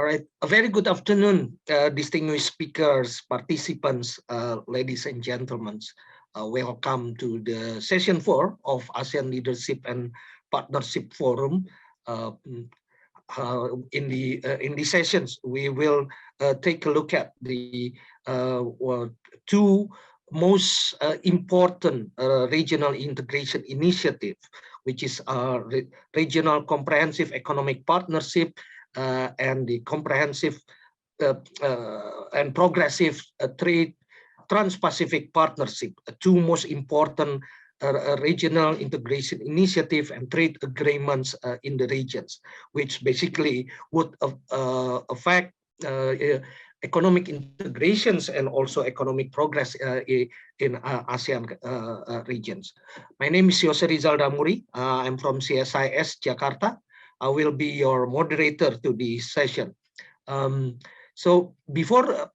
All right, a very good afternoon, distinguished speakers, participants, ladies and gentlemen. Welcome to the session 4 of ASEAN Leadership and Partnership Forum. In these sessions, we will take a look at the two most important regional integration initiative, which is Regional Comprehensive Economic Partnership and the Comprehensive and Progressive Trade Trans-Pacific Partnership, two most important regional integration initiative and trade agreements in the regions, which basically would affect economic integrations and also economic progress in ASEAN regions. My name is Yose Rizal Damuri. I'm from CSIS Jakarta. I will be your moderator to this session. So before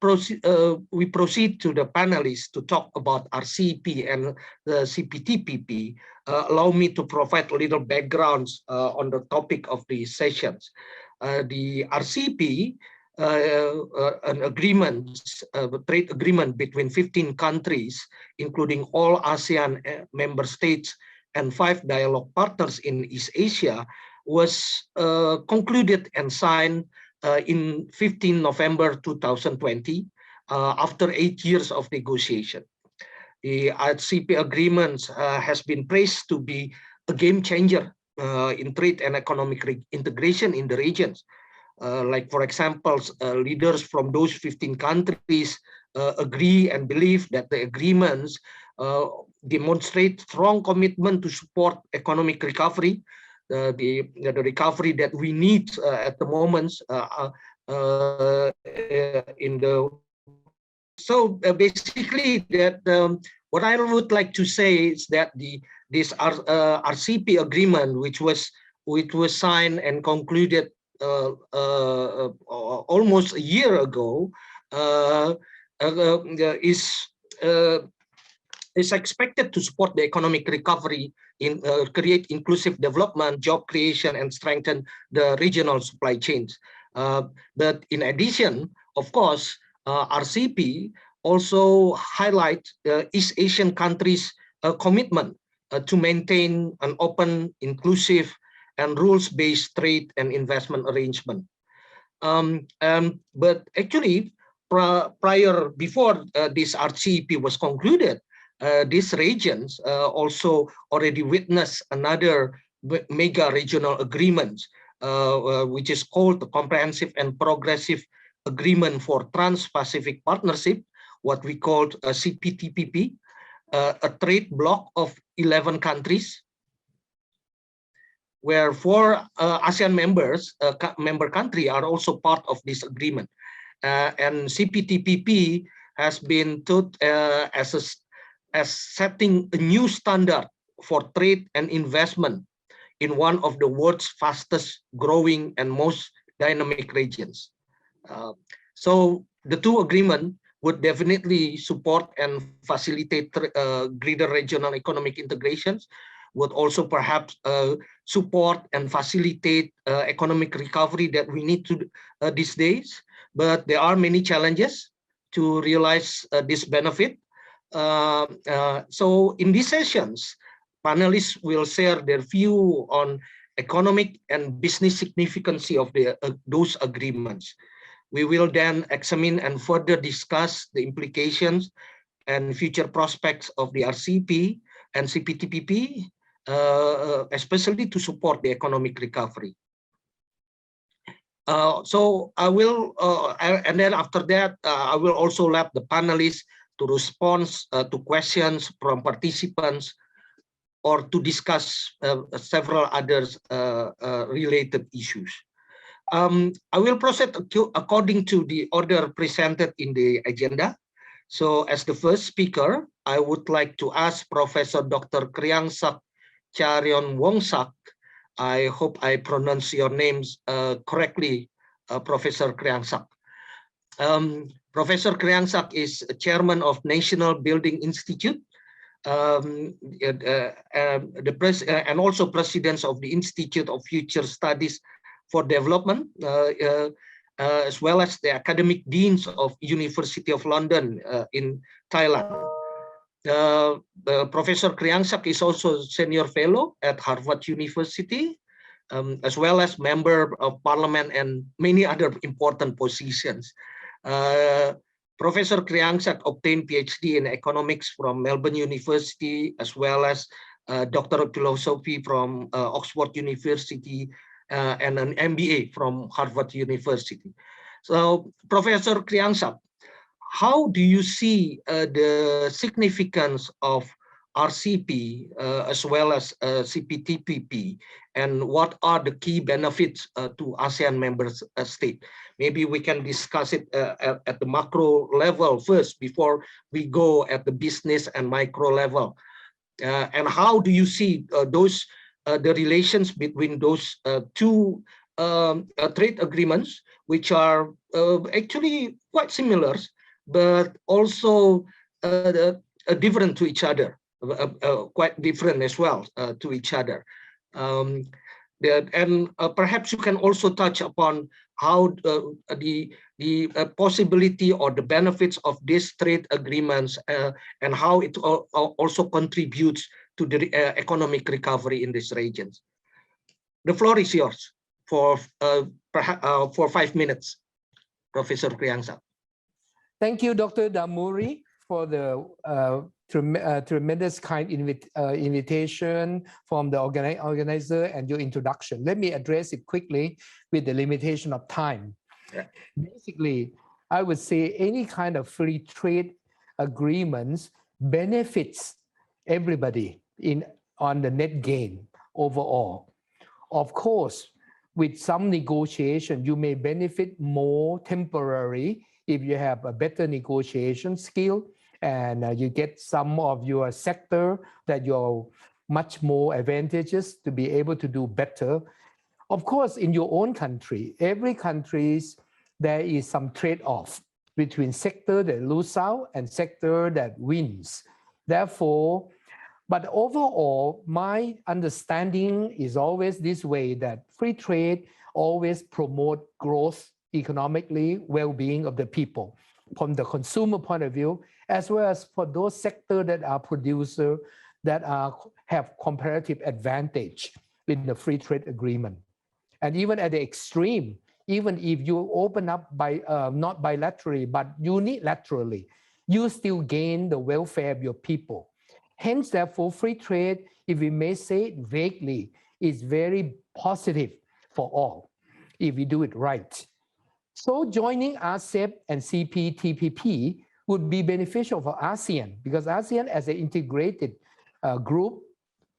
we proceed to the panelists to talk about RCEP and the CPTPP, allow me to provide a little backgrounds on the topic of these sessions. The RCEP, an agreement, a trade agreement between 15 countries, including all ASEAN member states and 5 dialogue partners in East Asia, was concluded and signed in 15 November 2020, after 8 years of negotiation. The RCEP agreement has been praised to be a game changer in trade and economic integration in the regions. Like, for example, leaders from those 15 countries agree and believe that the agreements demonstrate strong commitment to support economic recovery, the recovery that we need at the moment basically that what I would like to say is that this RCEP agreement, which was signed and concluded almost a year ago, is expected to support the economic recovery, create inclusive development, job creation, and strengthen the regional supply chains. But in addition, of course, RCEP also highlights East Asian countries' commitment to maintain an open, inclusive, and rules-based trade and investment arrangement. But actually, before this RCEP was concluded, these regions also already witnessed another mega regional agreement, which is called the Comprehensive and Progressive Agreement for Trans-Pacific Partnership, what we called CPTPP, a trade bloc of 11 countries, where 4 ASEAN member countries are also part of this agreement. And CPTPP has been taught as setting a new standard for trade and investment in one of the world's fastest growing and most dynamic regions. So the two agreements would definitely support and facilitate greater regional economic integrations, would also perhaps support and facilitate economic recovery that we need to these days. But there are many challenges to realize this benefit. So in these sessions, panelists will share their view on economic and business significance of those agreements. We will then examine and further discuss the implications and future prospects of the RCEP and CPTPP, especially to support the economic recovery. So I will, and then after that, I will also let the panelists to respond to questions from participants or to discuss several other related issues. I will proceed according to the order presented in the agenda. So as the first speaker, I would like to ask Professor Dr. Kriengsak Chareonwongsak. I hope I pronounce your names correctly, Professor Kriengsak. Professor Kriengsak is chairman of National Building Institute, and also president of the Institute of Future Studies for Development. as well as the academic deans of University of London in Thailand. Professor Kriengsak is also senior fellow at Harvard University, as well as member of parliament and many other important positions. Professor Kriengsak obtained PhD in economics from Melbourne University, as well as Doctor of Philosophy from Oxford University, and an MBA from Harvard University. So, Professor Kriengsak, how do you see the significance of RCEP as well as CPTPP, and what are the key benefits to ASEAN member state? Maybe we can discuss it at the macro level first before we go at the business and micro level. And how do you see those the relations between those two trade agreements, which are actually quite similar, but also different to each other, quite different as well to each other. And perhaps you can also touch upon how the possibility or the benefits of these trade agreements and how it also contributes to the economic recovery in these regions. The floor is yours for 5 minutes, Professor Kriengsak. Thank you, Dr. Damuri, for the tremendous kind invitation from the organizer and your introduction. Let me address it quickly with the limitation of time. Yeah. Basically, I would say any kind of free trade agreements benefits everybody on the net gain overall. Of course, with some negotiation, you may benefit more temporarily if you have a better negotiation skill and you get some of your sector that you're much more advantageous to be able to do better. Of course, in your own country, every countries, there is some trade-off between sector that lose out and sector that wins. Therefore, but overall, my understanding is always this way, that free trade always promote growth economically, well-being of the people from the consumer point of view, as well as for those sectors that are producer that have comparative advantage in the free trade agreement. And even at the extreme, even if you open up by not bilaterally, but unilaterally, you still gain the welfare of your people. Hence, therefore, free trade, if we may say it vaguely, is very positive for all if we do it right. So joining RCEP and CPTPP would be beneficial for ASEAN, because ASEAN as an integrated group,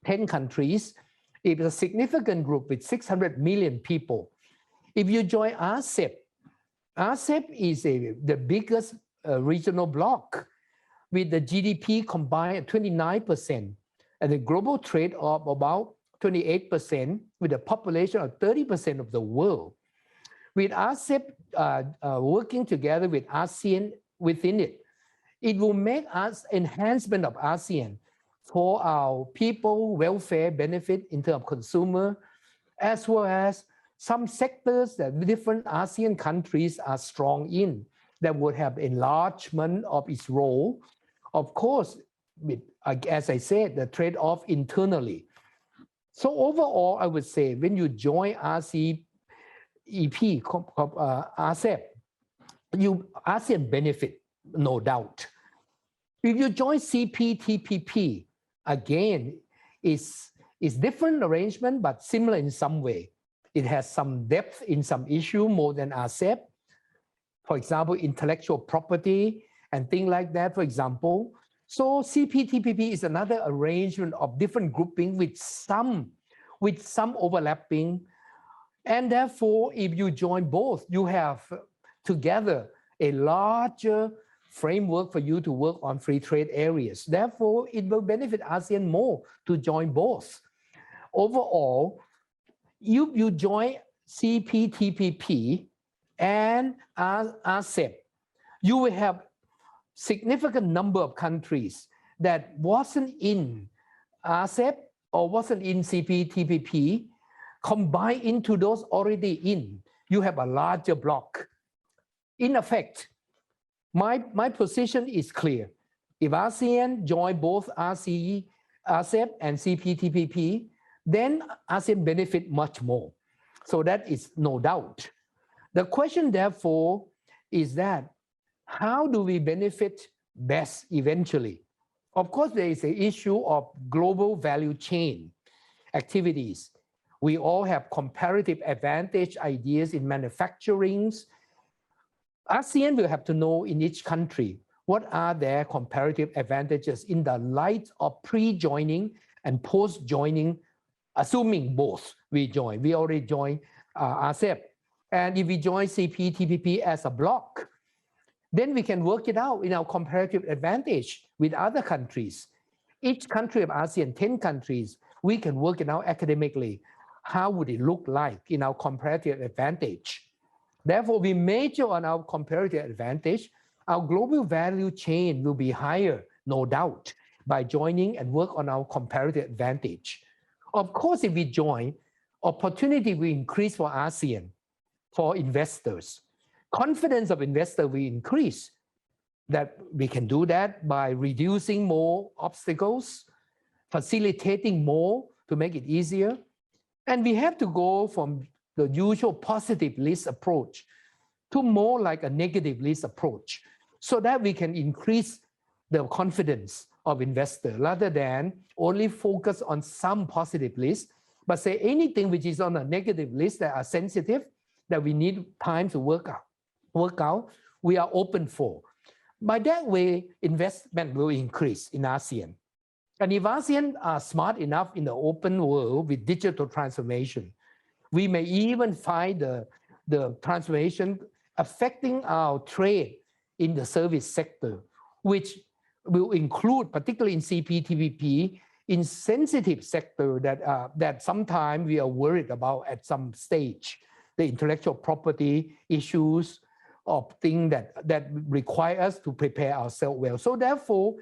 10 countries, it is a significant group with 600 million people. If you join RCEP, RCEP is the biggest regional bloc with the GDP combined at 29% and the global trade of about 28% with a population of 30% of the world. With RCEP working together with ASEAN within it, it will make us enhancement of ASEAN for our people welfare benefit in terms of consumer, as well as some sectors that different ASEAN countries are strong in that would have enlargement of its role. Of course, with, as I said, the trade-off internally. So overall, I would say when you join RCEP, RCEP, ASEAN benefit, no doubt. If you join CPTPP, again, it's different arrangement, but similar in some way. It has some depth in some issue more than RCEP. For example, intellectual property and things like that, for example. So CPTPP is another arrangement of different grouping with some overlapping. And therefore, if you join both, you have together a larger framework for you to work on free trade areas. Therefore, it will benefit ASEAN more to join both. Overall, you join CPTPP and RCEP, you will have significant number of countries that wasn't in RCEP or wasn't in CPTPP combined into those already in. you have a larger block. In effect, my position is clear. If ASEAN join both RCEP and CPTPP, then ASEAN benefit much more. So that is no doubt. The question, therefore, is that how do we benefit best eventually? Of course, there is an issue of global value chain activities. We all have comparative advantage ideas in manufacturing. ASEAN will have to know in each country what are their comparative advantages in the light of pre-joining and post-joining, assuming both we join. We already joined RCEP. And if we join CPTPP as a bloc, then we can work it out in our comparative advantage with other countries. Each country of ASEAN, 10 countries, we can work it out academically. How would it look like in our comparative advantage? Therefore, we major on our comparative advantage. Our global value chain will be higher, no doubt, by joining and work on our comparative advantage. Of course, if we join, opportunity will increase for ASEAN, for investors. Confidence of investors will increase. That we can do that by reducing more obstacles, facilitating more to make it easier. And we have to go from the usual positive list approach to more like a negative list approach so that we can increase the confidence of investors rather than only focus on some positive list, but say anything which is on a negative list that are sensitive, that we need time to work out, we are open for. By that way, investment will increase in ASEAN. And if ASEAN are smart enough in the open world with digital transformation, we may even find the transformation affecting our trade in the service sector, which will include, particularly in CPTPP, in sensitive sector that sometimes we are worried about at some stage, the intellectual property issues of things that require us to prepare ourselves well. So therefore,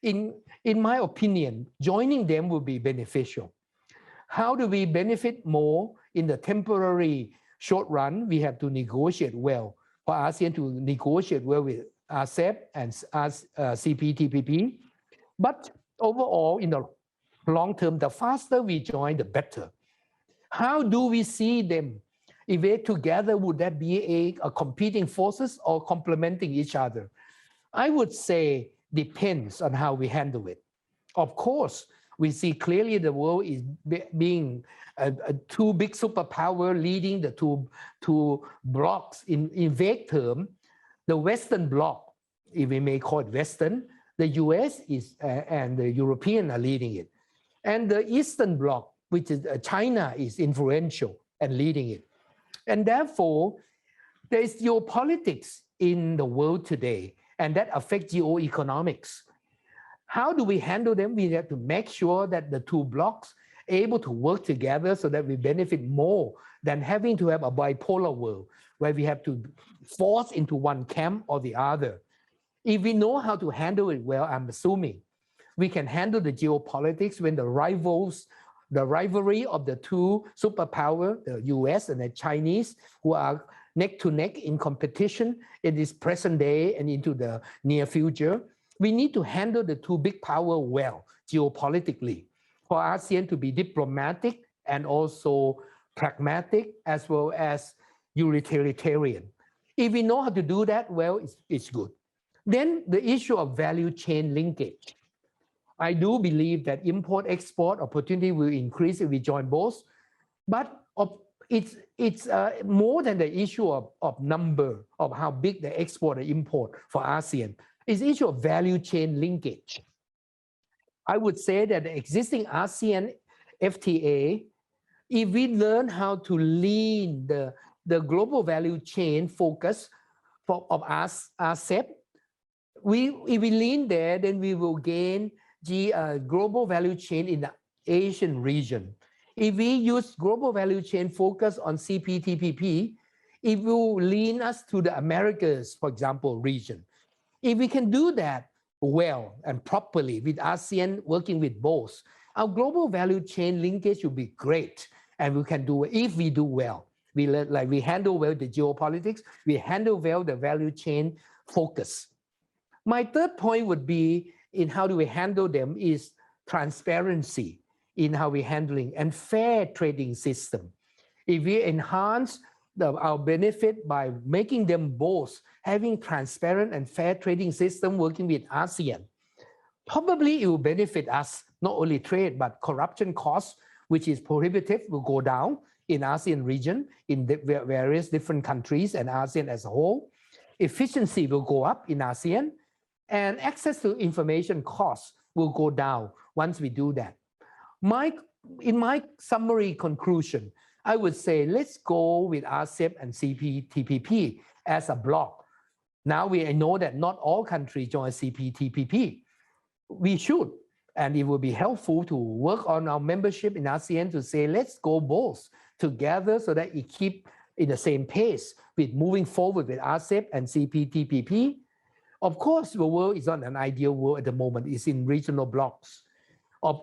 in my opinion, joining them will be beneficial. How do we benefit more in the temporary short run? We have to negotiate well for ASEAN to negotiate well with RCEP and CPTPP. But overall, in the long term, the faster we join, the better. How do we see them? If they're together, would that be a competing forces or complementing each other? I would say depends on how we handle it. Of course, we see clearly the world is being a two big superpower leading the two blocks in vague term. The Western bloc, if we may call it Western, the US is and the European are leading it. And the Eastern bloc, which is China, is influential and leading it. And therefore, there is geopolitics in the world today, and that affects geoeconomics. How do we handle them? We have to make sure that the two blocks are able to work together so that we benefit more than having to have a bipolar world where we have to force into one camp or the other. If we know how to handle it well, I'm assuming we can handle the geopolitics when the rivalry of the two superpowers, the US and the Chinese, who are neck to neck in competition in this present day and into the near future. We need to handle the two big powers well, geopolitically, for ASEAN to be diplomatic and also pragmatic as well as utilitarian. If we know how to do that well, it's good. Then the issue of value chain linkage. I do believe that import-export opportunity will increase if we join both, but it's more than the issue of number of how big the export and import for ASEAN. It's the issue of value chain linkage. I would say that the existing ASEAN FTA, if we learn how to lean the global value chain focus of RCEP, if we lean there, then we will gain the global value chain in the Asian region. If we use global value chain focus on CPTPP, it will lean us to the Americas, for example, region. If we can do that well and properly with ASEAN working with both, our global value chain linkage will be great. And we can do it if we do well. we handle well the geopolitics, we handle well the value chain focus. My third point would be in how do we handle them is transparency in how we're handling and fair trading system. If we enhance our benefit by making them both having transparent and fair trading system working with ASEAN, probably it will benefit us, not only trade, but corruption costs, which is prohibitive, will go down in ASEAN region, in the various different countries and ASEAN as a whole. Efficiency will go up in ASEAN, and access to information costs will go down once we do that. In my summary conclusion, I would say let's go with RCEP and CPTPP as a block. Now we know that not all countries join CPTPP. We should, and it will be helpful to work on our membership in ASEAN to say, let's go both together so that it keep in the same pace with moving forward with RCEP and CPTPP. Of course, the world is not an ideal world at the moment. It's in regional blocks.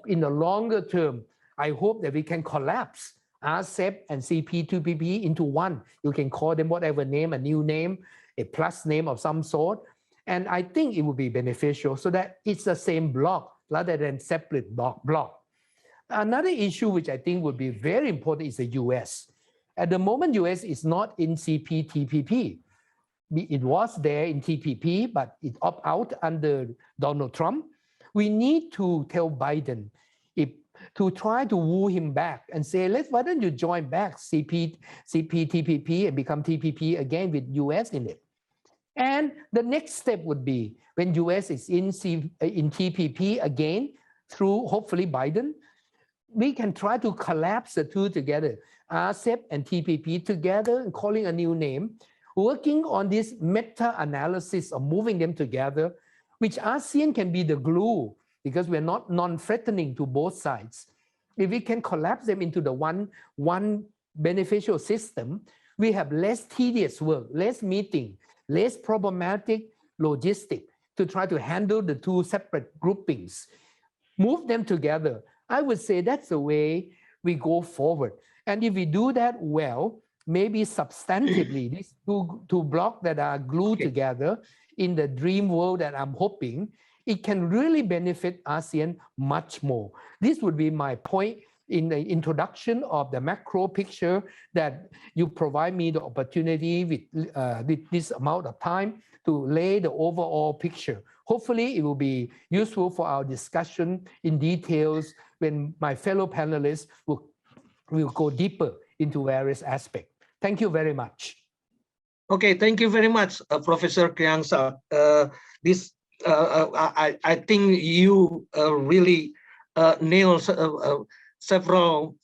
In the longer term, I hope that we can collapse RCEP and CPTPP into one. You can call them whatever name, a new name, a plus name of some sort. And I think it would be beneficial so that it's the same block rather than separate block. Another issue which I think would be very important is the US. At the moment, US is not in CPTPP. It was there in TPP, but it opted out under Donald Trump. We need to tell Biden to try to woo him back and say, why don't you join back CPTPP and become TPP again with US in it? And the next step would be when US is in TPP again, through hopefully Biden, we can try to collapse the two together, RCEP and TPP together and calling a new name, working on this meta-analysis of moving them together, which ASEAN can be the glue because we're not non-threatening to both sides. If we can collapse them into the one beneficial system, we have less tedious work, less meeting, less problematic logistic to try to handle the two separate groupings. Move them together. I would say that's the way we go forward. And if we do that well, maybe substantively, these two blocks that are glued together in the dream world that I'm hoping, it can really benefit ASEAN much more. This would be my point in the introduction of the macro picture that you provide me the opportunity with this amount of time to lay the overall picture. Hopefully, it will be useful for our discussion in details when my fellow panelists will go deeper into various aspects. Thank you very much. Okay, thank you very much, Professor Kriengsak. I think you really nailed several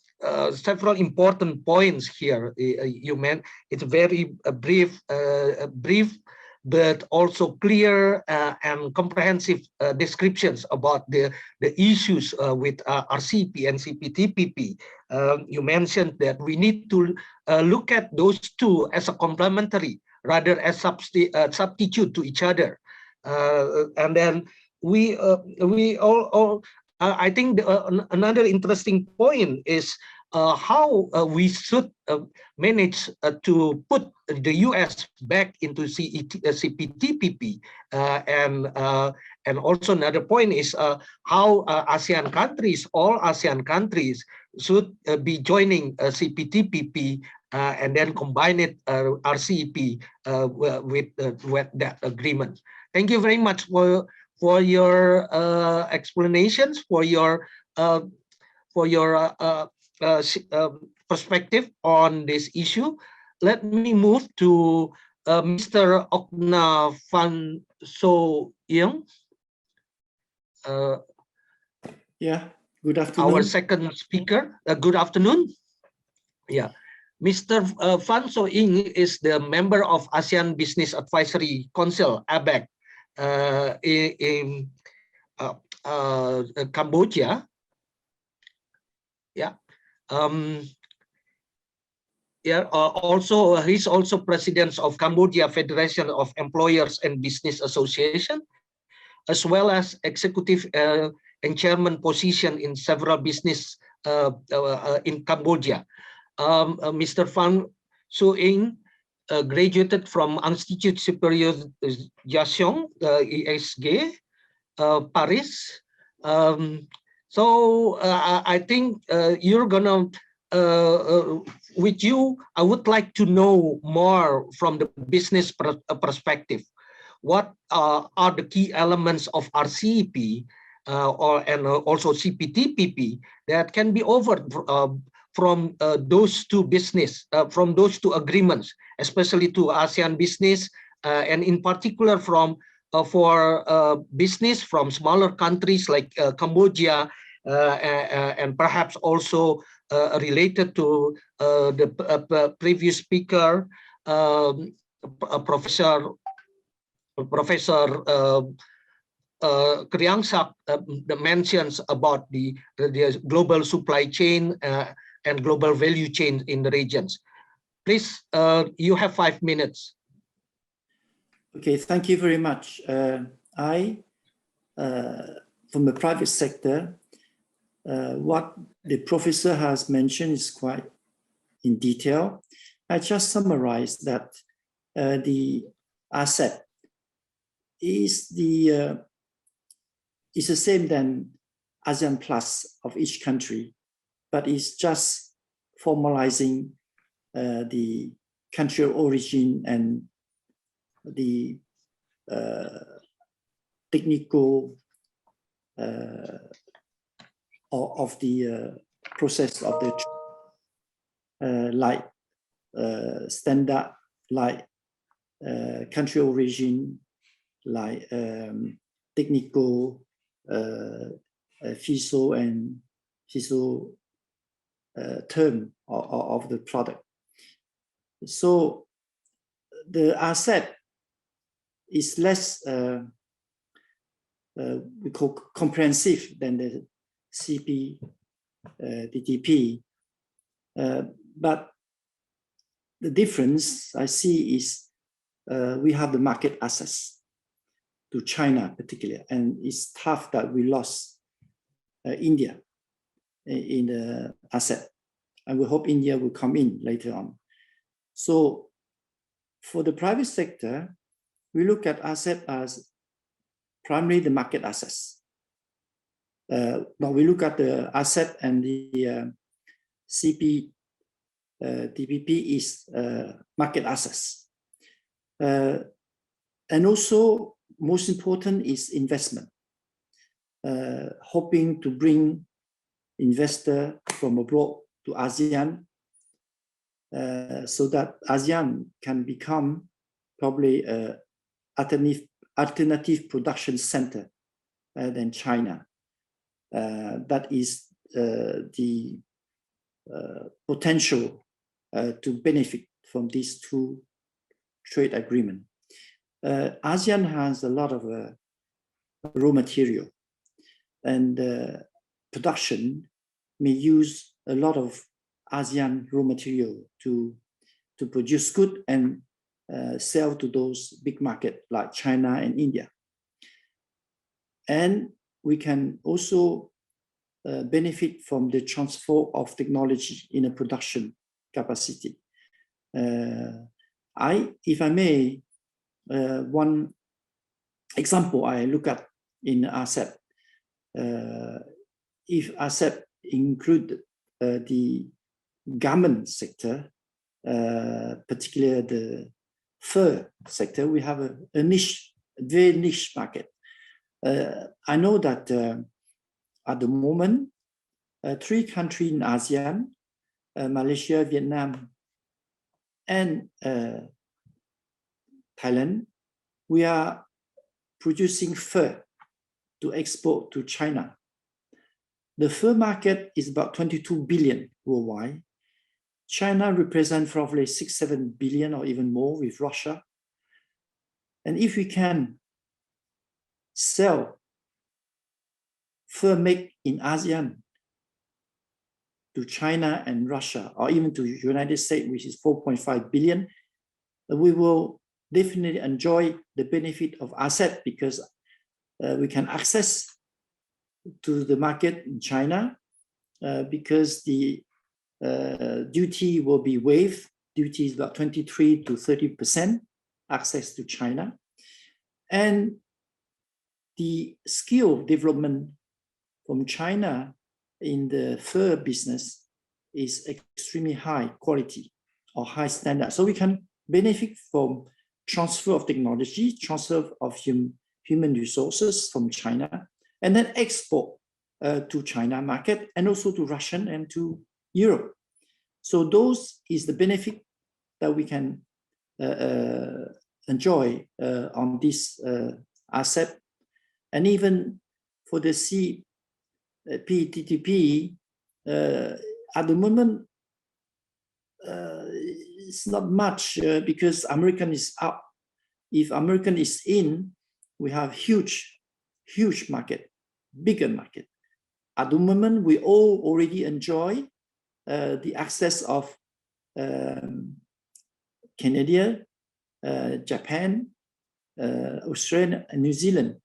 important points here. You meant it's very brief, but also clear and comprehensive descriptions about the issues with RCEP and CPTPP. You mentioned that we need to look at those two as a complementary rather as substitute to each other. And then I think another interesting point is how we should manage to put the US back into CPTPP, and also another point is how ASEAN countries, all ASEAN countries, should be joining CPTPP and then combine it RCEP with that agreement. Thank you very much for your explanations, for your perspective on this issue. Let me move to Mr. Oknha Van So Young. Yeah, good afternoon. Our second speaker. Good afternoon. Yeah, Mr. Van So Young is the member of ASEAN Business Advisory Council (ABAC) in Cambodia. Yeah. He's also president of Cambodia Federation of Employers and Business Association, as well as executive and chairman position in several business in Cambodia. Mr. Van Su Ing, graduated from Institut Supérieur Gestion, ISG, Paris. So I think you're gonna, with you, I would like to know more from the business perspective. What are the key elements of RCEP and also CPTPP that can be offered from those two from those two agreements, especially to ASEAN business, and in particular from for business from smaller countries like Cambodia, and perhaps also related to the previous speaker, Professor Kriengsak mentions about the global supply chain and global value chain in the regions. Please, you have 5 minutes. Okay, thank you very much. From the private sector, what the professor has mentioned is quite in detail. I just summarize that the RCEP is the same than ASEAN Plus of each country, but it's just formalizing the country of origin and the technical of the process of the like standard, like country origin, like technical FISO and FISO term of the product. So the RCEP is less we call comprehensive than the CPTPP, but the difference I see is we have the market access to China particularly, and it's tough that we lost India in the RCEP, and we hope India will come in later on. So for the private sector, we look at RCEP as primarily the market access. Now we look at the RCEP and the CPTPP is market access. And also, most important is investment. Hoping to bring investor from abroad to ASEAN so that ASEAN can become probably an alternative production center than China. That is the potential to benefit from these two trade agreements. ASEAN has a lot of raw material, and production may use a lot of ASEAN raw material to produce good and sell to those big markets like China and India. And we can also benefit from the transfer of technology in a production capacity. If I may, one example I look at in RCEP, if RCEP include the garment sector, particularly the fur sector, we have a niche, very niche market. I know that at the moment, 3 countries in ASEAN, Malaysia, Vietnam, and Thailand, we are producing fur to export to China. The fur market is about 22 billion worldwide. China represents roughly 6-7 billion or even more with Russia. And if we can sell fur made in ASEAN to China and Russia, or even to the United States, which is 4.5 billion, we will definitely enjoy the benefit of RCEP because we can access to the market in China because the duty will be waived duty is about 23 to 30% access to China. And the skill development from China in the fur business is extremely high quality or high standard. So we can benefit from transfer of technology, transfer of human resources from China, and then export to China market and also to Russian and to Europe. So those is the benefit that we can enjoy on this RCEP. And even for the CPTPP, at the moment, it's not much because American is out. If American is in, we have huge market, bigger market. At the moment, we all already enjoy the access of Canada, Japan, Australia, and New Zealand.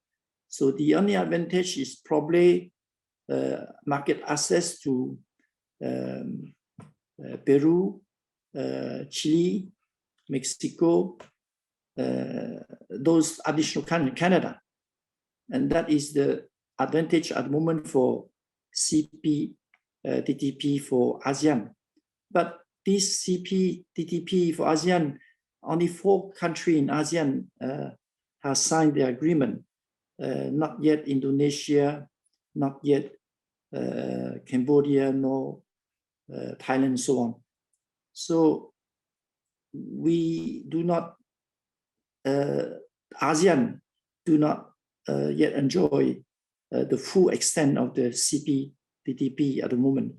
So the only advantage is probably market access to Peru, Chile, Mexico, those additional Canada. And that is the advantage at the moment for CPTPP for ASEAN. But this CPTPP for ASEAN, only 4 countries in ASEAN have signed the agreement. Not yet Indonesia, not yet Cambodia, no Thailand, and so on. So we do not, ASEAN do not yet enjoy the full extent of the CPTPP at the moment.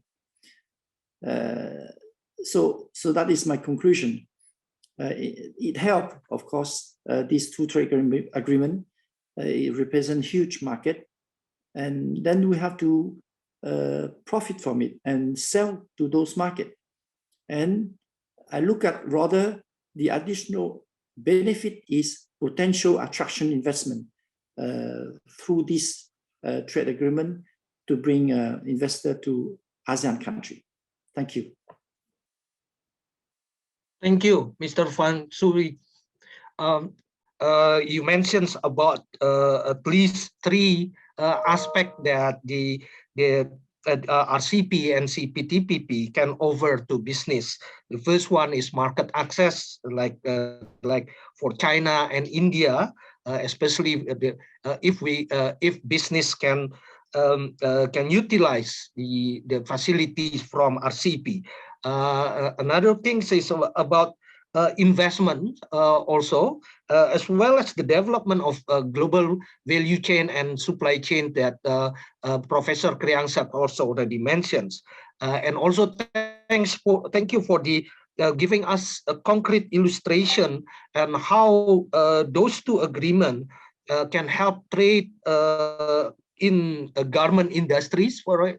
So that is my conclusion. It helped, of course, these 2 trade agreement. It represents huge market, and then we have to profit from it and sell to those market. And I look at rather the additional benefit is potential attraction investment through this trade agreement to bring investor to ASEAN country. Thank you. Thank you, Mr. Van Suri. You mentioned about at least 3 aspects that the RCEP and CPTPP can offer to business. The first one is market access, like for China and India, especially if business can utilize the facilities from RCEP. Another thing is about investment also, as well as the development of global value chain and supply chain that Professor Kriengsak also already mentions. And also thank you for the giving us a concrete illustration and how those 2 agreements can help trade in garment industries, for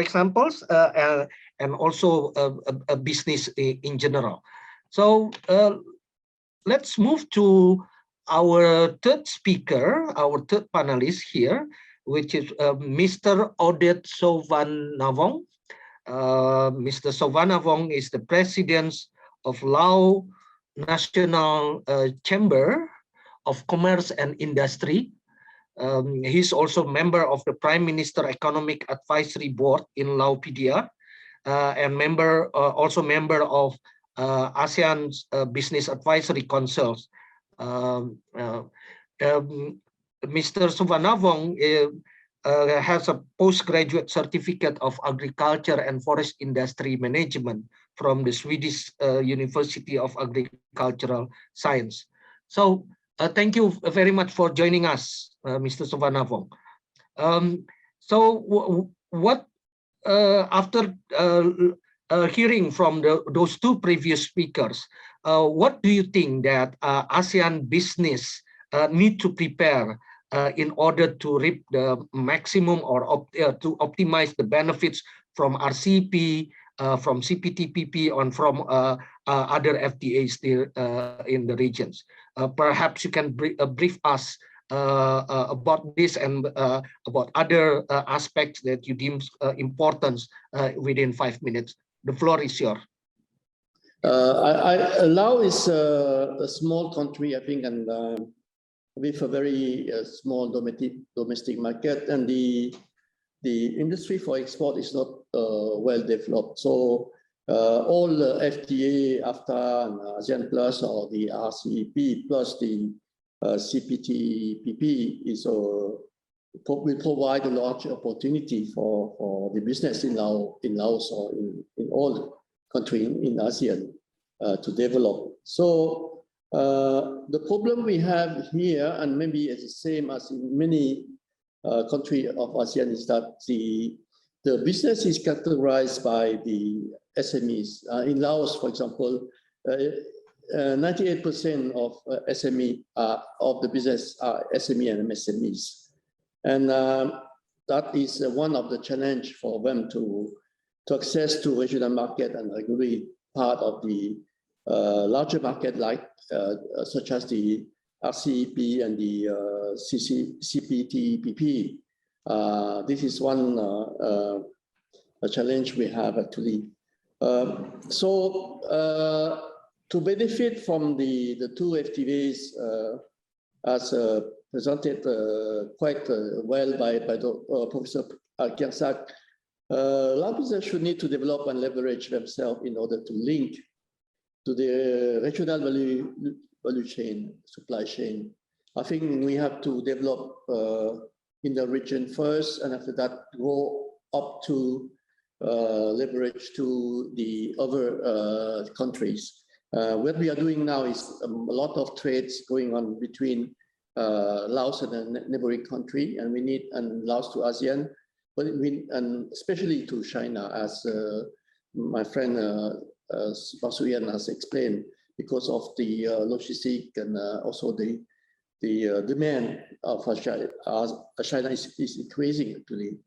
examples, and also a business in general. So let's move to our 3rd speaker, our 3rd panelist here, which is Mr. Oudet Souvannavong. Mr. Souvannavong is the president of Laos National Chamber of Commerce and Industry. He's also member of the Prime Minister Economic Advisory Board in Laopedia, and also member of ASEAN's Business Advisory Councils. Mr. Souvannavong has a postgraduate certificate of Agriculture and Forest Industry Management from the Swedish University of Agricultural Science. So thank you very much for joining us, Mr. Souvannavong. So what after hearing from those 2 previous speakers, what do you think that ASEAN business need to prepare in order to reap the maximum or to optimize the benefits from RCEP, from CPTPP, and from other FTAs there in the regions? Perhaps you can brief us about this and about other aspects that you deem important within 5 minutes. The floor is yours. Laos is a small country, I think, and with a very small domestic market, and the industry for export is not well developed. So all the FTA, AFTA, and ASEAN Plus, or the RCEP plus the CPTPP is will provide a large opportunity for the business in Laos or in all countries in ASEAN to develop. So the problem we have here, and maybe it's the same as in many countries of ASEAN, is that the business is categorized by the SMEs. In Laos, for example, 98% of SME of the business are SME and MSMEs. And that is one of the challenge for them to access to regional market and agree part of the larger market like such as the RCEP and the CPTPP. This is one a challenge we have actually. To benefit from the two FTAs as presented quite well by Professor Kriengsak, Lao business should need to develop and leverage themselves in order to link to the regional value chain, supply chain. I think we have to develop in the region first, and after that go up to leverage to the other countries. What we are doing now is a lot of trades going on between Laos and a neighboring country, and we need Laos to ASEAN, but and especially to China, as my friend Soriano has explained, because of the logistic and also the demand of China is increasing actually.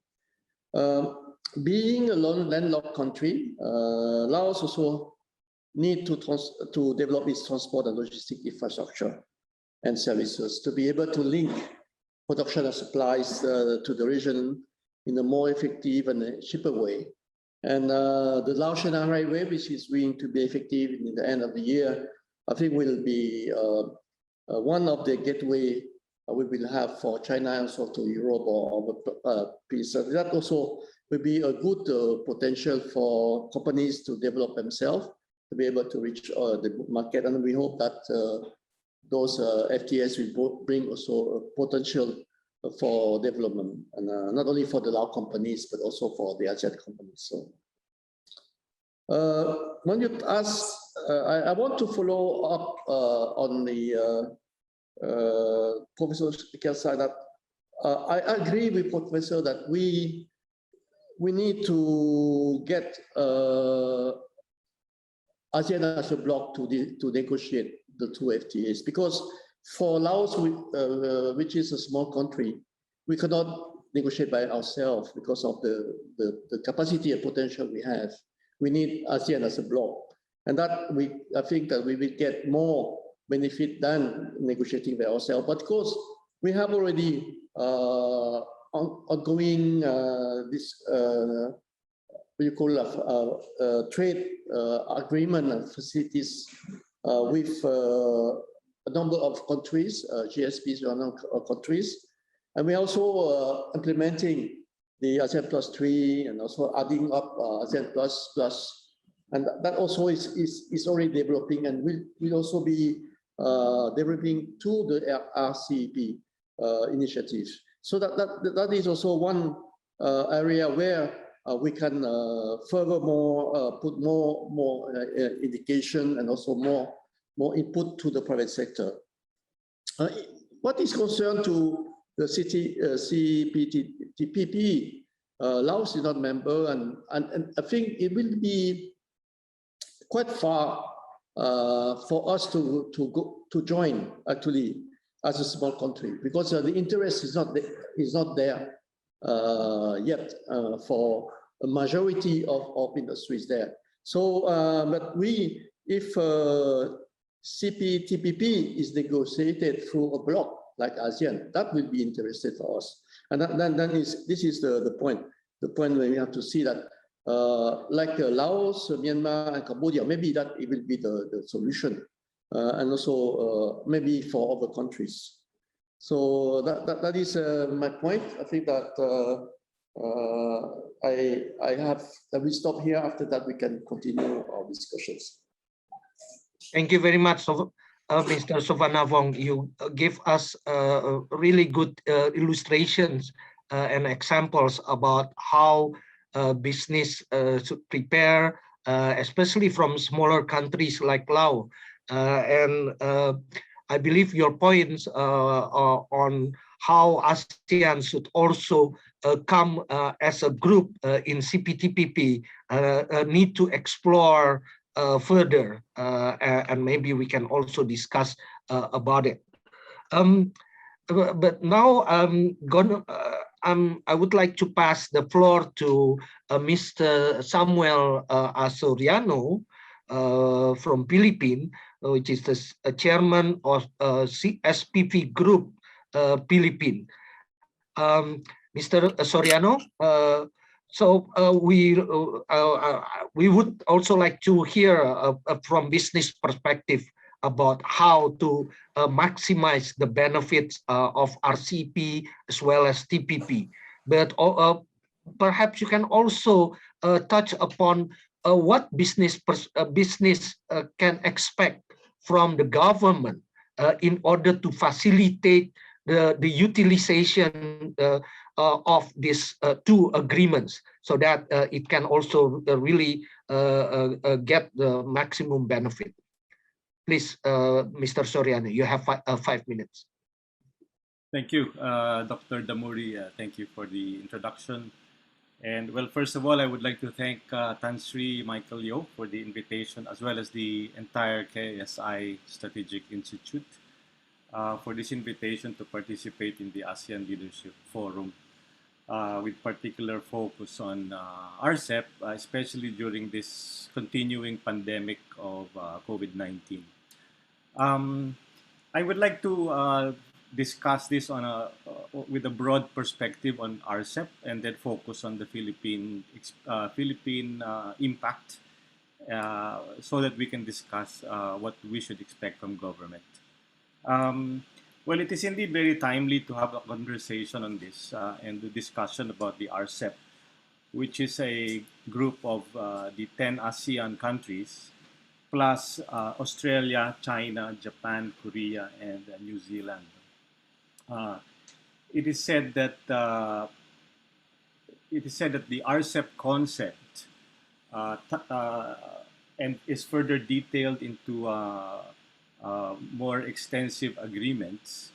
Being a landlocked country, Laos also need to develop its transport and logistic infrastructure and services to be able to link production and supplies to the region in a more effective and cheaper way. And the Lao-China Highway, which is going to be effective in the end of the year, I think will be one of the gateway we will have for China and also to Europe or peace. That also will be a good potential for companies to develop themselves, to be able to reach the market. And we hope that those FTAs will bring also a potential for development, and not only for the Lao companies, but also for the ASEAN companies. So when you ask, I want to follow up on the Professor Kriengsak that I agree with Professor that we need to get ASEAN as a bloc to negotiate the two FTAs, because for Laos, which is a small country, we cannot negotiate by ourselves because of the capacity and potential we have. We need ASEAN as a bloc, and that I think that we will get more benefit than negotiating by ourselves. But of course, we have already ongoing this what you call trade agreement and facilities with a number of countries, GSPs countries, and we're also implementing the ASEAN Plus 3 and also adding up ASEAN Plus, and that also is already developing and will also be developing to the RCEP initiatives. So that is also one area where we can furthermore put more indication and also more input to the private sector. What is concerned to the CPTPP, Laos is not member, and I think it will be quite far for us to join actually as a small country, because the interest is not there yet for a majority of industries there. So, but if CPTPP is negotiated through a bloc like ASEAN, that will be interesting for us. And this is the point. The point where we have to see that like Laos, Myanmar, and Cambodia. Maybe that it will be the solution, and also maybe for other countries. So that is my point. I think that we stop here. After that, we can continue our discussions. Thank you very much, Mr. Souvannavong. You give us really good illustrations and examples about how business should prepare, especially from smaller countries like Laos. And I believe your points on how ASEAN should also come as a group in CPTPP need to explore further, and maybe we can also discuss about it. But now I would like to pass the floor to Mr. Samuel Soriano from Philippines, which is the chairman of SPP Group Philippines. Mr. Soriano, so we would also like to hear from business perspective about how to maximize the benefits of RCEP as well as TPP. But perhaps you can also touch upon what business can expect from the government in order to facilitate the utilization of these two agreements, so that it can also really get the maximum benefit. Please, Mr. Soriano, you have 5 minutes. Thank you, Dr. Damuri. Thank you for the introduction. And well, first of all, I would like to thank Tan Sri Michael Yeo for the invitation, as well as the entire KSI Strategic Institute for this invitation to participate in the ASEAN Leadership Forum, with particular focus on RCEP, especially during this continuing pandemic of COVID-19. I would like to discuss this on with a broad perspective on RCEP, and then focus on the Philippine impact, so that we can discuss what we should expect from government. Well, it is indeed very timely to have a conversation on this and the discussion about the RCEP, which is a group of the 10 ASEAN countries, plus Australia, China, Japan, Korea, and New Zealand. It is said that the RCEP concept and is further detailed into more extensive agreements,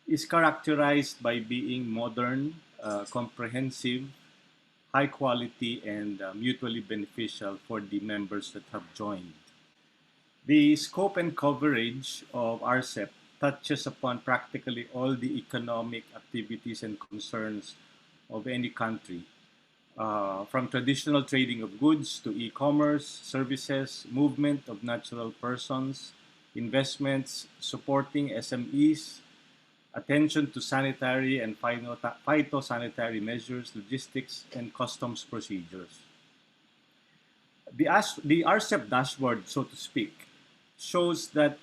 is characterized by being modern, comprehensive, high quality, and mutually beneficial for the members that have joined. The scope and coverage of RCEP touches upon practically all the economic activities and concerns of any country, from traditional trading of goods to e-commerce, services, movement of natural persons, investments, supporting SMEs, attention to sanitary and phytosanitary measures, logistics, and customs procedures. The RCEP dashboard, so to speak, shows that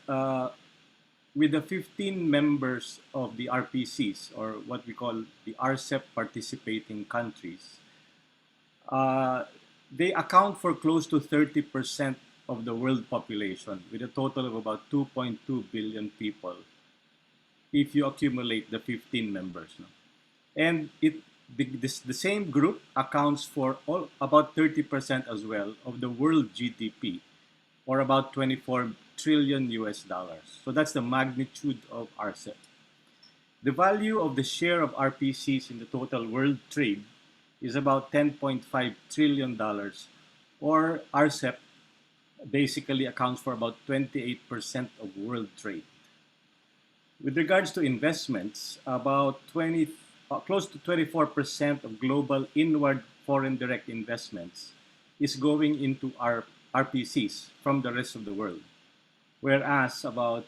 with the 15 members of the RPCs, or what we call the RCEP participating countries, they account for close to 30% of the world population, with a total of about 2.2 billion people, if you accumulate the 15 members. And the same group accounts for about 30% as well of the world GDP, or about 24 trillion US dollars. So that's the magnitude of RCEP. The value of the share of RPCs in the total world trade is about $10.5 trillion, or RCEP basically accounts for about 28% of world trade. With regards to investments, about close to 24% of global inward foreign direct investments is going into our RPCs from the rest of the world, whereas about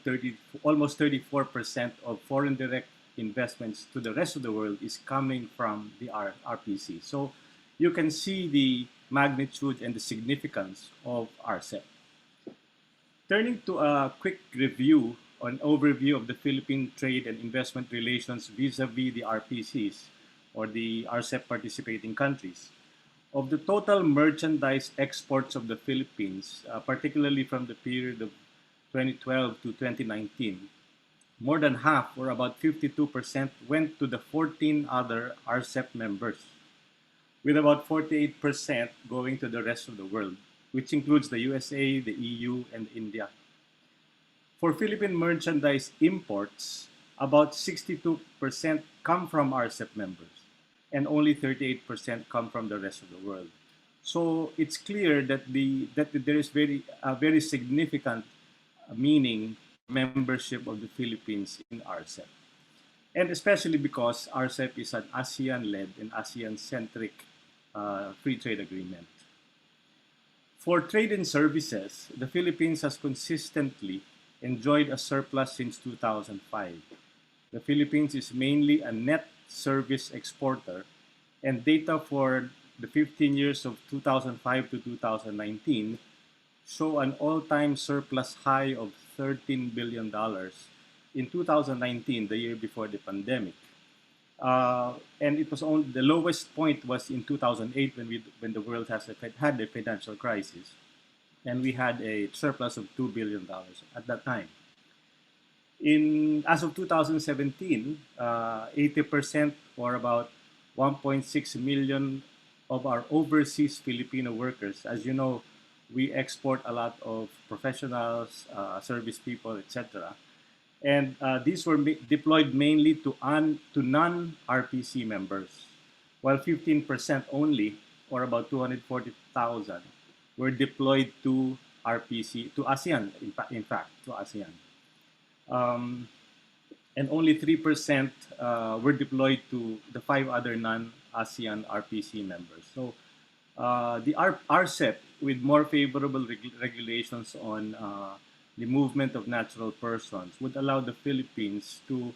almost 34% of foreign direct investments to the rest of the world is coming from the RPC. So you can see the magnitude and the significance of RCEP. Turning to a quick review on overview of the Philippine trade and investment relations vis-a-vis the RPCs, or the RCEP participating countries. Of the total merchandise exports of the Philippines, particularly from the period of 2012 to 2019, more than half, or about 52%, went to the 14 other RCEP members, with about 48% going to the rest of the world, which includes the USA, the EU, and India. For Philippine merchandise imports, about 62% come from RCEP members, and only 38% come from the rest of the world. So it's clear that there is very significant meaning membership of the Philippines in RCEP, and especially because RCEP is an ASEAN-led and ASEAN-centric free trade agreement. For trade and services, the Philippines has consistently enjoyed a surplus since 2005. The Philippines is mainly a net service exporter, and data for the 15 years of 2005 to 2019 show an all-time surplus high of $13 billion in 2019, the year before the pandemic. And it was only the lowest point was in 2008 when the world had a financial crisis, and we had a surplus of $2 billion at that time. As of 2017, 80%, or about 1.6 million of our overseas Filipino workers, as you know, we export a lot of professionals, service people, etc. And these were deployed mainly to non-RPC members, while 15% only, or about 240,000, were deployed to RPC, to ASEAN, in fact, to ASEAN. And only 3% were deployed to the 5 other non-ASEAN RPC members. So the RCEP, with more favorable regulations on the movement of natural persons, would allow the Philippines to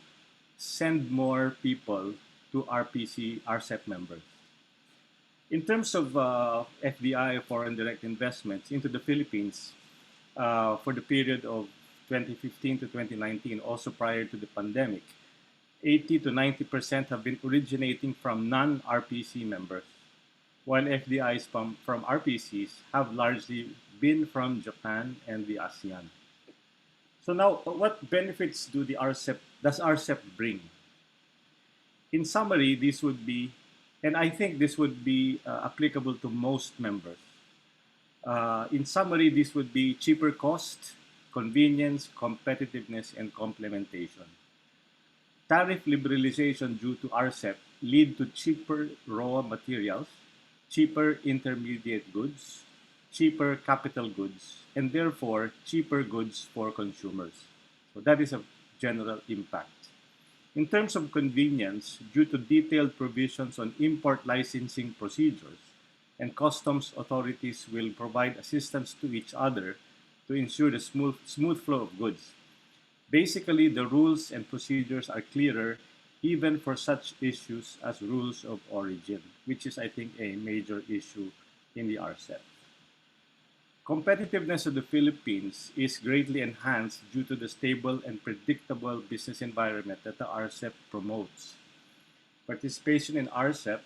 send more people to RCEP members. In terms of FDI, foreign direct investments, into the Philippines for the period of 2015 to 2019, also prior to the pandemic, 80 to 90% have been originating from non-RPC members, while FDIs from RPCs have largely been from Japan and the ASEAN. So now, what benefits does RCEP bring? In summary, this would be, and I think this would be applicable to most members. In summary, this would be cheaper cost, convenience, competitiveness, and complementation. Tariff liberalization due to RCEP lead to cheaper raw materials, cheaper intermediate goods, cheaper capital goods, and therefore cheaper goods for consumers. So that is a general impact. In terms of convenience, due to detailed provisions on import licensing procedures, and customs authorities will provide assistance to each other to ensure the smooth flow of goods. Basically, the rules and procedures are clearer even for such issues as rules of origin, which is, I think, a major issue in the RCEP. Competitiveness of the Philippines is greatly enhanced due to the stable and predictable business environment that the RCEP promotes. Participation in RCEP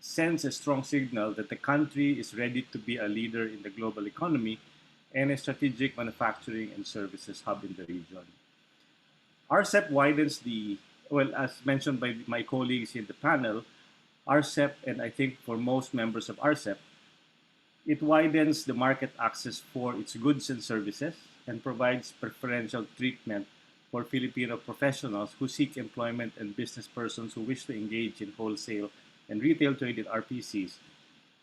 sends a strong signal that the country is ready to be a leader in the global economy and a strategic manufacturing and services hub in the region. RCEP widens as mentioned by my colleagues in the panel, RCEP, and I think for most members of RCEP, it widens the market access for its goods and services and provides preferential treatment for Filipino professionals who seek employment and business persons who wish to engage in wholesale and retail trade in RPCs,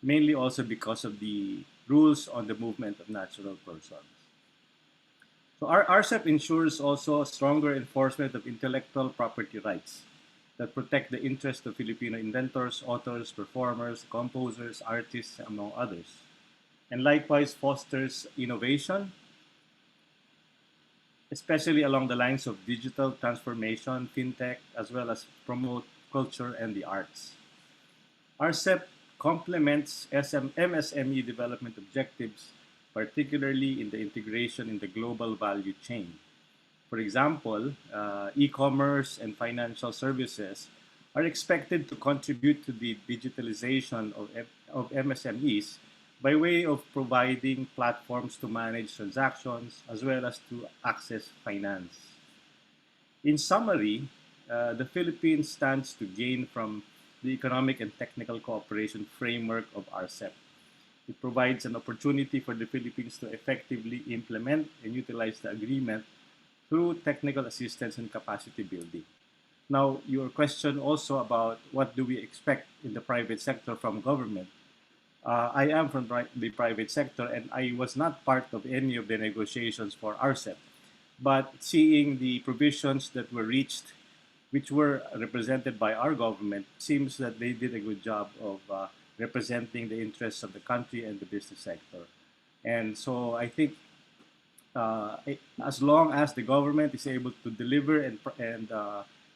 mainly also because of the rules on the movement of natural persons. So our RCEP ensures also stronger enforcement of intellectual property rights that protect the interests of Filipino inventors, authors, performers, composers, artists, among others, and likewise fosters innovation, especially along the lines of digital transformation, fintech, as well as promote culture and the arts. RCEP complements MSME development objectives, particularly in the integration in the global value chain. For example, e-commerce and financial services are expected to contribute to the digitalization of MSMEs by way of providing platforms to manage transactions as well as to access finance. In summary, the Philippines stands to gain from the economic and technical cooperation framework of RCEP. It provides an opportunity for the Philippines to effectively implement and utilize the agreement through technical assistance and capacity building. Now, your question also about what do we expect in the private sector from government. I am from the private sector and I was not part of any of the negotiations for RCEP. But seeing the provisions that were reached, which were represented by our government, seems that they did a good job of representing the interests of the country and the business sector. And so I think as long as the government is able to deliver and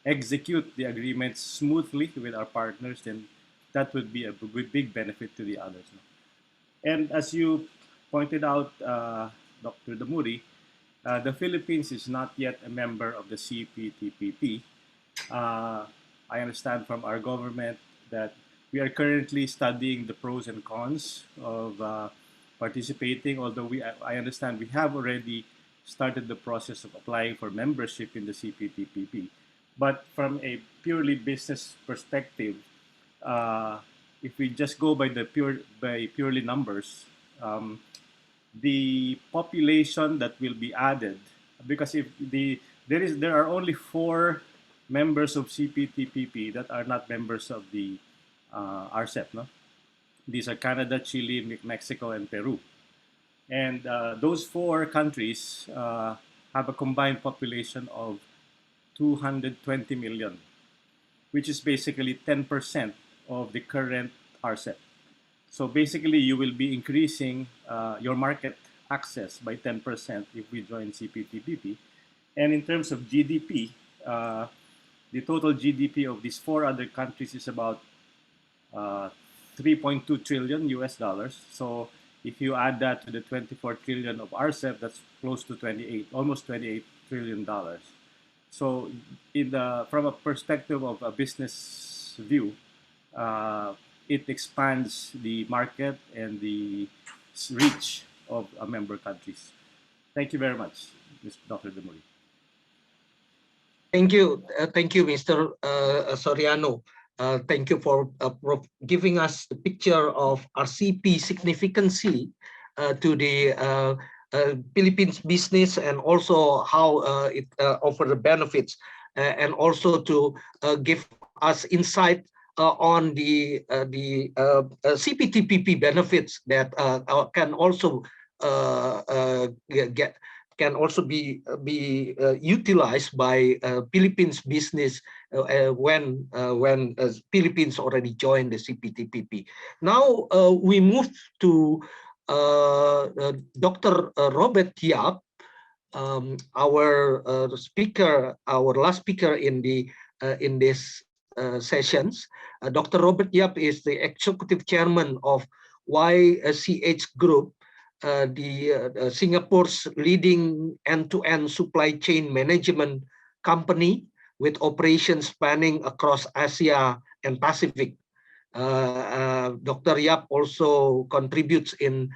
execute the agreements smoothly with our partners, then that would be a big benefit to the others. And as you pointed out, Dr. Damuri, the Philippines is not yet a member of the CPTPP. I understand from our government that we are currently studying the pros and cons of participating, although I understand we have already started the process of applying for membership in the CPTPP. But from a purely business perspective, if we just go by purely numbers, the population that will be added, because if there are only 4 members of CPTPP that are not members of the RCEP, no? These are Canada, Chile, Mexico, and Peru. And those 4 countries have a combined population of 220 million, which is basically 10% of the current RCEP. So basically, you will be increasing your market access by 10% if we join CPTPP. And in terms of GDP, the total GDP of these 4 other countries is about 3.2 trillion US dollars. So if you add that to the 24 trillion of RCEP, that's close to almost $28 trillion. So from a perspective of a business view, it expands the market and the reach of member countries. Thank you very much, Dr. Damuri. Thank you, Mr. Soriano. Thank you for giving us the picture of RCEP significance to the Philippines business, and also how it offers the benefits, and also to give us insight on the CPTPP benefits that can also be utilized by Philippines business when Philippines already joined the CPTPP. Now we move to Dr. Robert Yap, our last speaker in this sessions. Dr. Robert Yap is the executive chairman of YCH Group, Singapore's leading end-to-end supply chain management company with operations spanning across Asia and Pacific. Dr. Yap also contributes in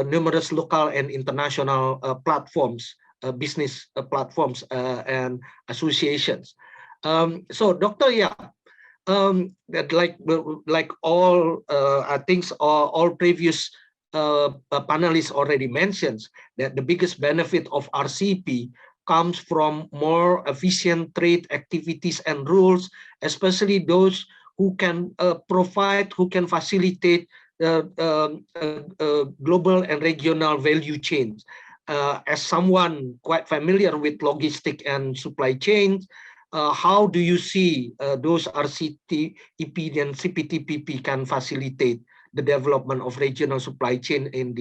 numerous local and international platforms, business platforms and associations. So Dr. Yap, that like all things, all previous panelists already mentioned, that the biggest benefit of RCEP comes from more efficient trade activities and rules, especially those who can facilitate global and regional value chains. As someone quite familiar with logistic and supply chains, how do you see those RCEP and CPTPP can facilitate the development of regional supply chain in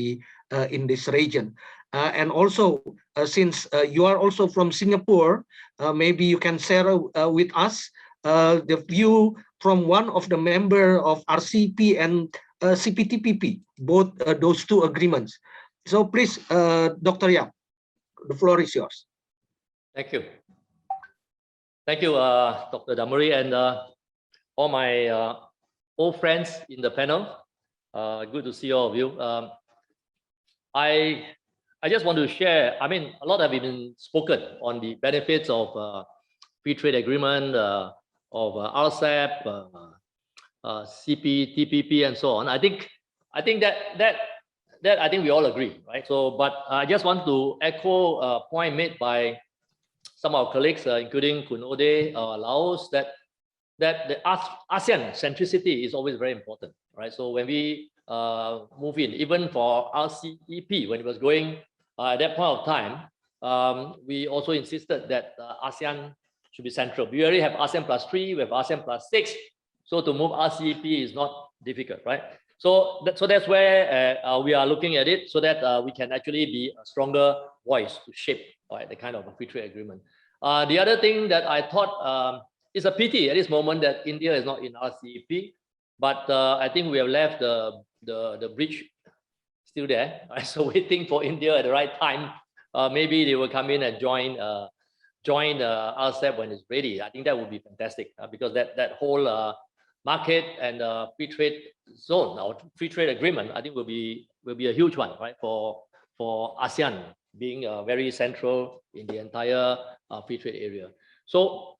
this region? And also, since you are also from Singapore, maybe you can share with us the view from one of the member of RCEP and CPTPP, both those two agreements. So please, Dr. Yap, the floor is yours. Thank you. Thank you, Dr. Damuri, and all my old friends in the panel. Good to see all of you. I just want to share, I mean, a lot have been spoken on the benefits of free trade agreement, of RCEP, CPTPP, and so on. I think that I think we all agree, right? So, but I just want to echo a point made by some of our colleagues, including Oudet, Laos, that the ASEAN centricity is always very important, right? So when we move in, even for RCEP, when it was going at that point of time, we also insisted that ASEAN should be central. We already have ASEAN +3, we have ASEAN +6, so to move RCEP is not difficult, right? So that's where we are looking at it, so that we can actually be a stronger voice to shape, right, the kind of a free trade agreement. The other thing that I thought is a pity at this moment that India is not in RCEP, but I think we have left the bridge still there, right? So waiting for India at the right time. Maybe they will come in and join RCEP when it's ready. I think that would be fantastic, because that whole market and free trade zone or free trade agreement, I think will be a huge one, right, for ASEAN being very central in the entire free trade area. So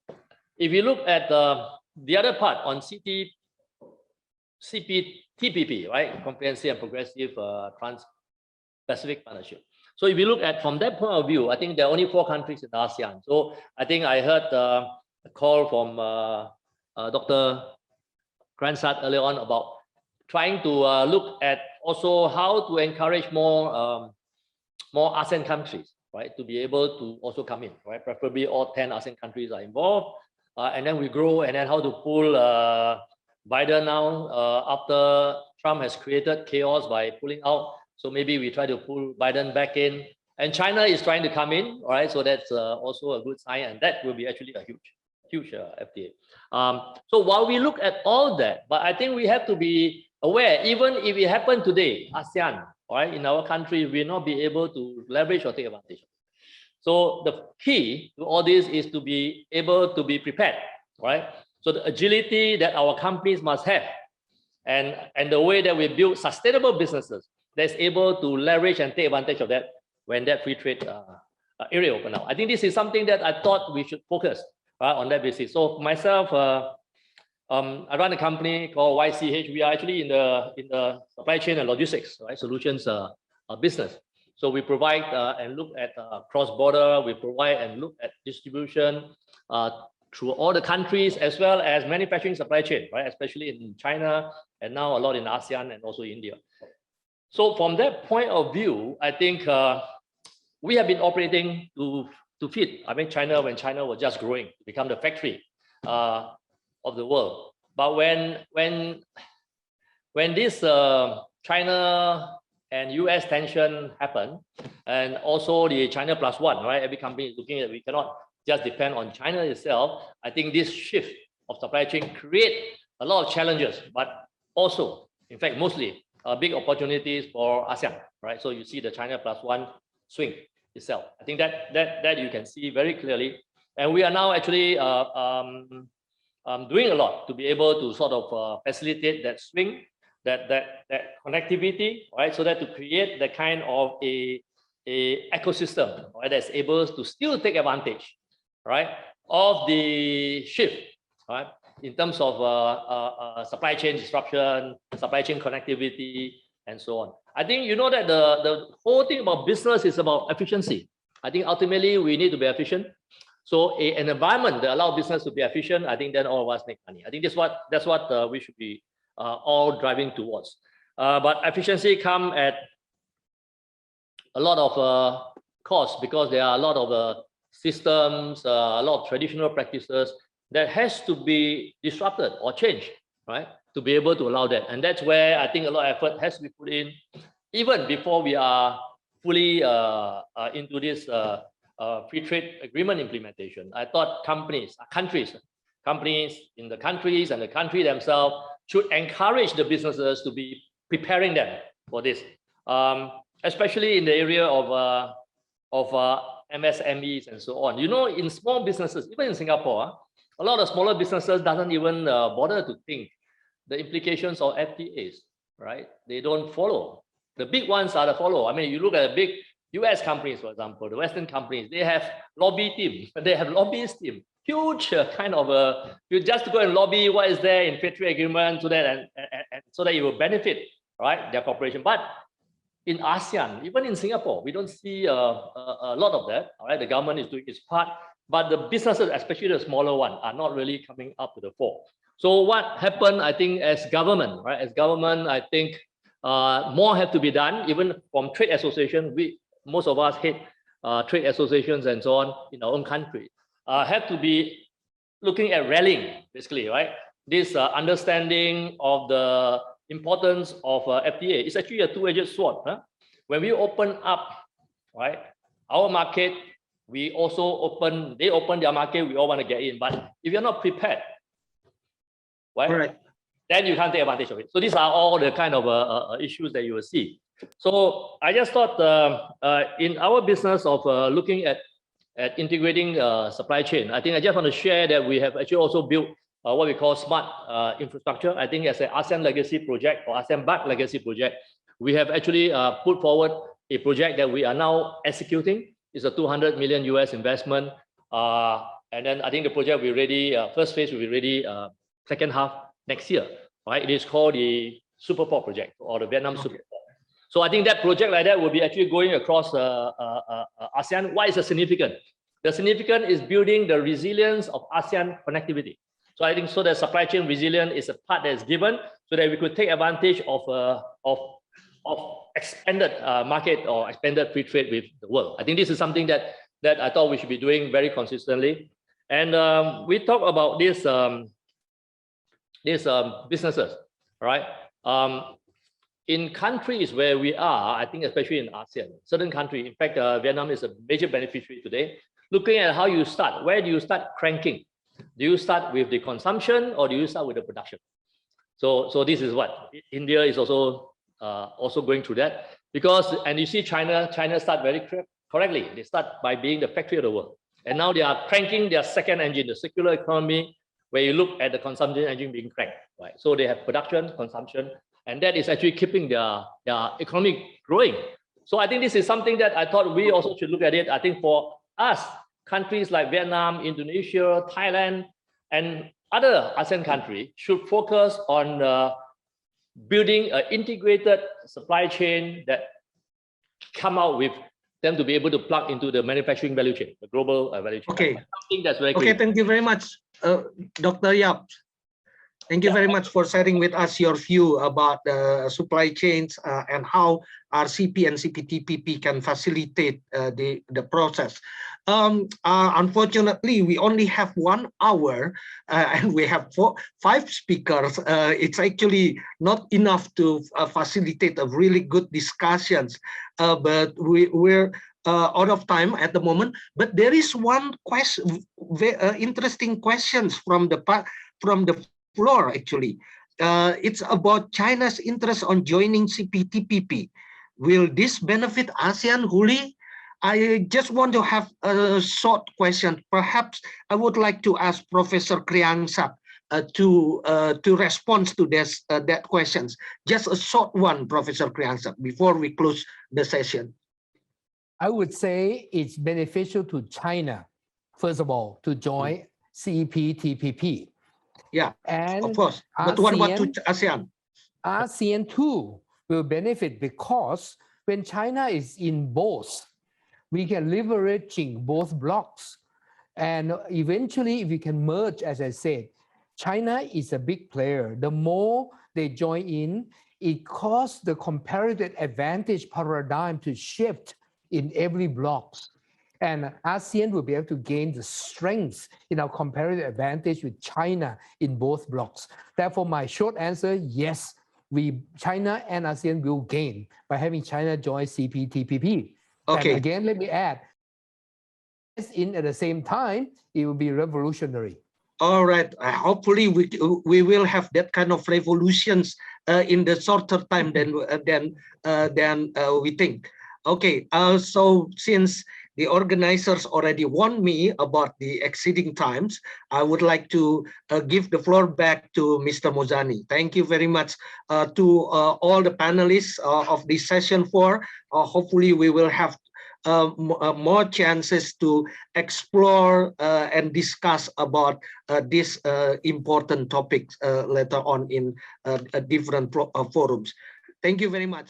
if you look at the other part on CPTPP, right, comprehensive and progressive Trans-Pacific Partnership. So if you look at from that point of view, I think there are only 4 countries in ASEAN. So I think I heard a call from Dr. Kriengsak earlier on about trying to look at also how to encourage more ASEAN countries, right, to be able to also come in, right? Preferably all 10 ASEAN countries are involved, and then we grow, and then how to pull Biden now after Trump has created chaos by pulling out. So maybe we try to pull Biden back in, and China is trying to come in, right? So that's also a good sign, and that will be actually a huge FTA. So while we look at all that, but I think we have to be aware, even if it happened today, ASEAN, right, in our country, we will not be able to leverage or take advantage. So the key to all this is to be able to be prepared, right? So the agility that our companies must have, and the way that we build sustainable businesses that's able to leverage and take advantage of that when that free trade area open up. I think this is something that I thought we should focus on that basis. So myself, I run a company called YCH. We are actually in the supply chain and logistics, right, solutions business. So we provide and look at cross-border. We provide and look at distribution through all the countries, as well as manufacturing supply chain, right, especially in China, and now a lot in ASEAN and also India. So from that point of view, I think we have been operating to fit. I mean, China, when China was just growing, to become the factory of the world. But when this China and US tension happened, and also the China +1, right? Every company is looking at, we cannot just depend on China itself. I think this shift of supply chain create a lot of challenges, but also, in fact, mostly big opportunities for ASEAN, right? So you see the China +1 swing itself. I think that you can see very clearly, and we are now actually doing a lot to be able to sort of facilitate that swing, that connectivity, right? So that to create the kind of a ecosystem, right, that's able to still take advantage, right, of the shift, right, in terms of supply chain disruption, supply chain connectivity, and so on. I think you know that the whole thing about business is about efficiency. I think ultimately we need to be efficient. So an environment that allows business to be efficient, I think then all of us make money. I think that's what we should be all driving towards. But efficiency comes at a lot of costs, because there are a lot of systems, a lot of traditional practices that has to be disrupted or changed, right, to be able to allow that. And that's where I think a lot of effort has to be put in, even before we are fully into this free trade agreement implementation. I thought countries companies in the countries and the country themselves should encourage the businesses to be preparing them for this, especially in the area of MSMEs and so on. You know, in small businesses, even in Singapore, a lot of smaller businesses doesn't even bother to think the implications of FTAs, right? They don't follow. The big ones are the follow. I mean, you look at the big US companies, for example, the Western companies, they have lobby team, they have lobbyist team, huge kind of you just go and lobby what is there in free trade agreement so that and so that you will benefit, right, their corporation. But in ASEAN, even in Singapore, we don't see a lot of that. All right, the government is doing its part, but the businesses, especially the smaller one, are not really coming up to the fore. So what happened, I think, as government, right? As government, I think more have to be done, even from trade association. Most of us hate trade associations and so on in our own country. Have to be looking at rallying, basically, right? This understanding of the importance of FTA is actually a two-edged sword. Huh? When we open up, right, our market, we also they open their market, we all want to get in. But if you're not prepared, right, then you can't take advantage of it. So these are all the kind of issues that you will see. So I just thought in our business of looking at integrating supply chain, I think I just want to share that we have actually also built what we call smart infrastructure. I think as an ASEAN legacy project or ASEAN Back legacy project, we have actually put forward a project that we are now executing. It's a 200 million US investment. And then I think the project will be ready, first phase will be ready second half next year, right? It is called the Super Port project or the Vietnam Super Port. So I think that project like that will be actually going across ASEAN. Why is it significant? The significant is building the resilience of ASEAN connectivity. So I think so that supply chain resilience is a part that is given so that we could take advantage of expanded market or expanded free trade with the world. I think this is something that I thought we should be doing very consistently. And we talk about these businesses, right? In countries where we are, I think especially in ASEAN, certain countries, in fact, Vietnam is a major beneficiary today. Looking at how you start, where do you start cranking? Do you start with the consumption or do you start with the production? So this is what India is also going through that, because, and you see China start very correctly. They start by being the factory of the world, and now they are cranking their second engine, the circular economy, where you look at the consumption engine being cranked, right? So they have production, consumption, and that is actually keeping their economy growing. So I think this is something that I thought we also should look at it. I think for us, countries like Vietnam, Indonesia, Thailand, and other ASEAN countries should focus on building an integrated supply chain that come out with them to be able to plug into the manufacturing value chain, the global value chain. Okay. Something that's very okay. Thank you very much, Dr. Yap. Thank you very much for sharing with us your view about the supply chains and how RCEP and CPTPP can facilitate the process. Unfortunately, we only have 1 hour and we have 5 speakers. It's actually not enough to facilitate a really good discussions, but we're out of time at the moment. But there is one question, interesting questions from the floor actually. It's about China's interest on joining CPTPP. Will this benefit ASEAN wholly? I just want to have a short question. Perhaps I would like to ask Professor Kriengsak to respond to this that questions. Just a short one, Professor Kriengsak, before we close the session. I would say it's beneficial to China, first of all, to join CPTPP. Yeah, and of course. But ASEAN, what about to ASEAN? ASEAN too will benefit, because when China is in both, we can leveraging both blocks. And eventually, if we can merge, as I said, China is a big player. The more they join in, it causes the comparative advantage paradigm to shift in every block. And ASEAN will be able to gain the strength in our comparative advantage with China in both blocks. Therefore, my short answer, yes, China and ASEAN will gain by having China join CPTPP. Okay. And again, let me add, at the same time, it will be revolutionary. All right. Hopefully, we will have that kind of revolutions in the shorter time than we think. Okay. So since the organizers already warned me about the exceeding times, I would like to give the floor back to Mr. Mozani. Thank you very much to all the panelists of this session 4. Hopefully, we will have more chances to explore and discuss about this important topics later on in different forums. Thank you very much.